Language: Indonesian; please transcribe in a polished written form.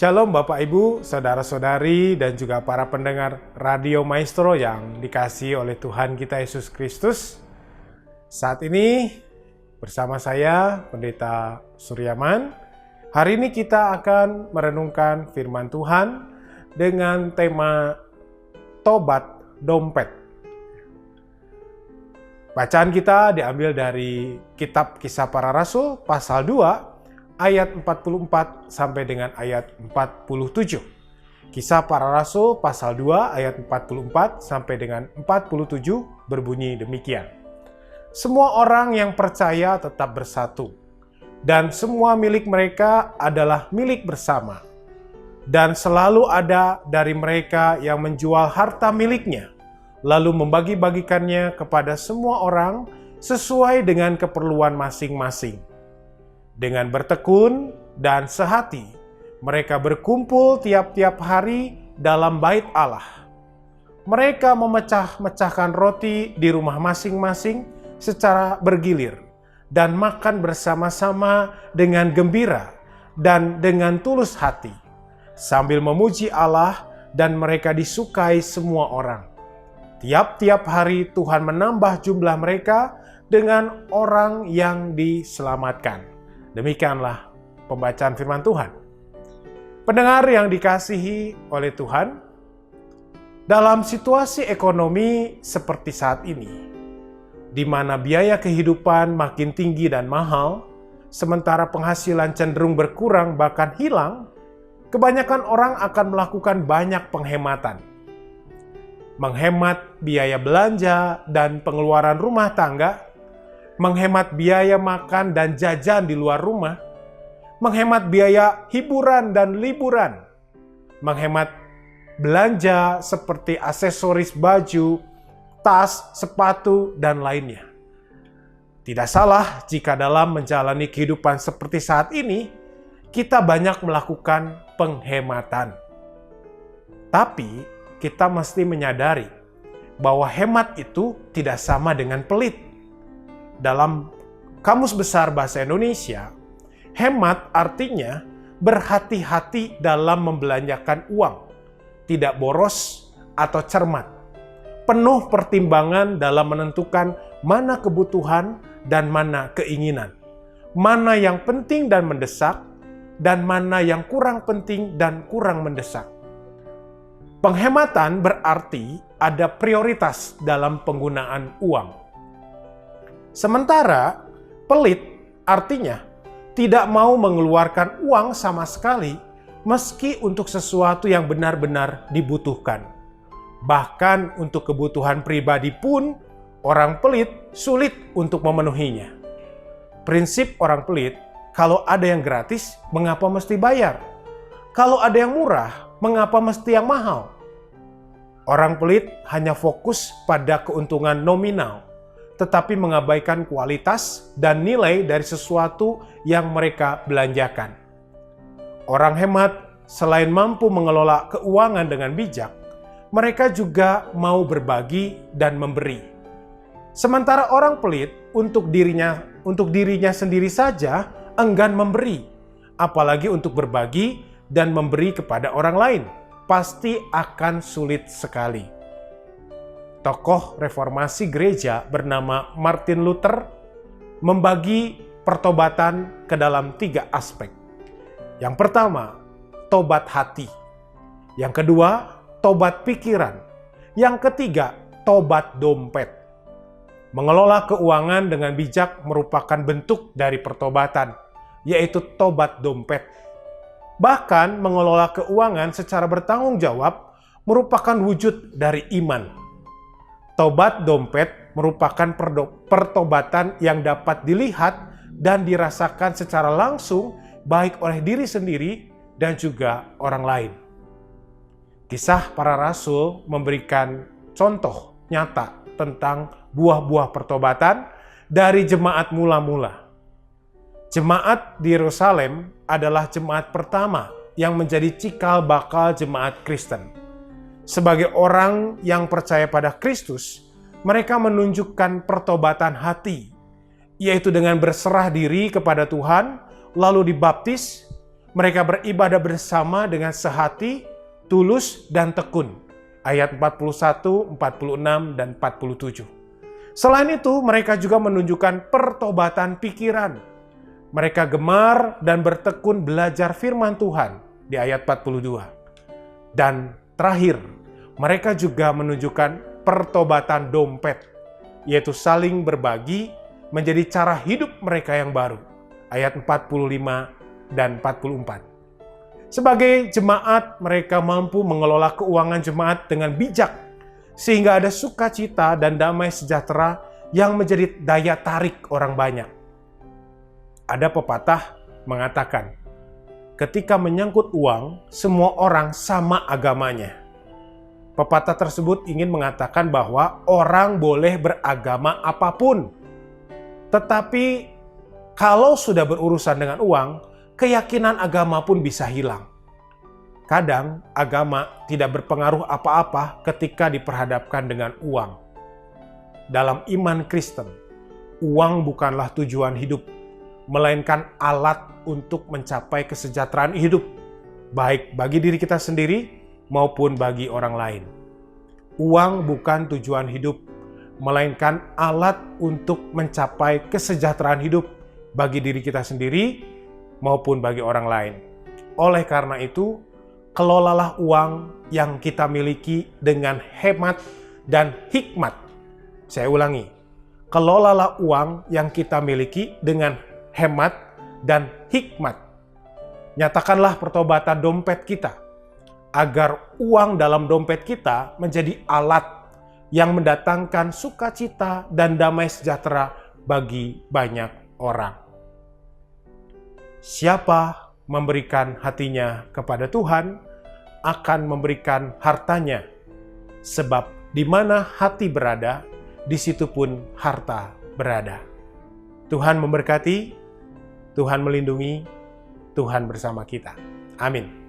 Shalom Bapak Ibu, Saudara-saudari, dan juga para pendengar Radio Maestro yang dikasihi oleh Tuhan kita Yesus Kristus. Saat ini bersama saya, Pendeta Suryaman. Hari ini kita akan merenungkan firman Tuhan dengan tema Tobat Dompet. Bacaan kita diambil dari Kitab Kisah Para Rasul, pasal 2, ayat 44 sampai dengan ayat 47. Kisah Para Rasul pasal 2 ayat 44 sampai dengan 47 berbunyi demikian. Semua orang yang percaya tetap bersatu, dan semua milik mereka adalah milik bersama. Dan selalu ada dari mereka yang menjual harta miliknya, lalu membagi-bagikannya kepada semua orang sesuai dengan keperluan masing-masing. Dengan bertekun dan sehati, mereka berkumpul tiap-tiap hari dalam bait Allah. Mereka memecah-mecahkan roti di rumah masing-masing secara bergilir dan makan bersama-sama dengan gembira dan dengan tulus hati, sambil memuji Allah, dan mereka disukai semua orang. Tiap-tiap hari Tuhan menambah jumlah mereka dengan orang yang diselamatkan. Demikianlah pembacaan firman Tuhan. Pendengar yang dikasihi oleh Tuhan, dalam situasi ekonomi seperti saat ini, di mana biaya kehidupan makin tinggi dan mahal, sementara penghasilan cenderung berkurang bahkan hilang, kebanyakan orang akan melakukan banyak penghematan. Menghemat biaya belanja dan pengeluaran rumah tangga, menghemat biaya makan dan jajan di luar rumah, menghemat biaya hiburan dan liburan, menghemat belanja seperti aksesoris baju, tas, sepatu, dan lainnya. Tidak salah jika dalam menjalani kehidupan seperti saat ini, kita banyak melakukan penghematan. Tapi, kita mesti menyadari bahwa hemat itu tidak sama dengan pelit. Dalam Kamus Besar Bahasa Indonesia, hemat artinya berhati-hati dalam membelanjakan uang, tidak boros atau cermat, penuh pertimbangan dalam menentukan mana kebutuhan dan mana keinginan, mana yang penting dan mendesak, dan mana yang kurang penting dan kurang mendesak. Penghematan berarti ada prioritas dalam penggunaan uang. Sementara pelit artinya tidak mau mengeluarkan uang sama sekali meski untuk sesuatu yang benar-benar dibutuhkan. Bahkan untuk kebutuhan pribadi pun orang pelit sulit untuk memenuhinya. Prinsip orang pelit, kalau ada yang gratis, mengapa mesti bayar? Kalau ada yang murah, mengapa mesti yang mahal? Orang pelit hanya fokus pada keuntungan nominal, tetapi mengabaikan kualitas dan nilai dari sesuatu yang mereka belanjakan. Orang hemat selain mampu mengelola keuangan dengan bijak, mereka juga mau berbagi dan memberi. Sementara orang pelit untuk dirinya sendiri saja enggan memberi, apalagi untuk berbagi dan memberi kepada orang lain, pasti akan sulit sekali. Tokoh reformasi gereja bernama Martin Luther membagi pertobatan ke dalam 3 aspek. Yang pertama, tobat hati. Yang kedua, tobat pikiran. Yang ketiga, tobat dompet. Mengelola keuangan dengan bijak merupakan bentuk dari pertobatan, yaitu tobat dompet. Bahkan mengelola keuangan secara bertanggung jawab merupakan wujud dari iman. Tobat dompet merupakan pertobatan yang dapat dilihat dan dirasakan secara langsung baik oleh diri sendiri dan juga orang lain. Kisah Para Rasul memberikan contoh nyata tentang buah-buah pertobatan dari jemaat mula-mula. Jemaat di Yerusalem adalah jemaat pertama yang menjadi cikal bakal jemaat Kristen. Sebagai orang yang percaya pada Kristus, mereka menunjukkan pertobatan hati, yaitu dengan berserah diri kepada Tuhan, lalu dibaptis, mereka beribadah bersama dengan sehati, tulus, dan tekun. Ayat 41, 46, dan 47. Selain itu, mereka juga menunjukkan pertobatan pikiran. Mereka gemar dan bertekun belajar firman Tuhan di ayat 42. Dan terakhir, mereka juga menunjukkan pertobatan dompet, yaitu saling berbagi menjadi cara hidup mereka yang baru. Ayat 45 dan 44. Sebagai jemaat, mereka mampu mengelola keuangan jemaat dengan bijak, sehingga ada sukacita dan damai sejahtera yang menjadi daya tarik orang banyak. Ada pepatah mengatakan, ketika menyangkut uang, semua orang sama agamanya. Pepatah tersebut ingin mengatakan bahwa orang boleh beragama apapun. Tetapi kalau sudah berurusan dengan uang, keyakinan agama pun bisa hilang. Kadang agama tidak berpengaruh apa-apa ketika diperhadapkan dengan uang. Dalam iman Kristen, uang bukanlah tujuan hidup, melainkan alat untuk mencapai kesejahteraan hidup, baik bagi diri kita sendiri maupun bagi orang lain. Uang bukan tujuan hidup, melainkan alat untuk mencapai kesejahteraan hidup bagi diri kita sendiri maupun bagi orang lain. Oleh karena itu, kelolalah uang yang kita miliki dengan hemat dan hikmat. Saya ulangi, kelolalah uang yang kita miliki dengan hemat dan hikmat. Nyatakanlah pertobatan dompet kita, agar uang dalam dompet kita menjadi alat yang mendatangkan sukacita dan damai sejahtera bagi banyak orang. Siapa memberikan hatinya kepada Tuhan akan memberikan hartanya, sebab di mana hati berada, di situ pun harta berada. Tuhan memberkati, Tuhan melindungi, Tuhan bersama kita. Amin.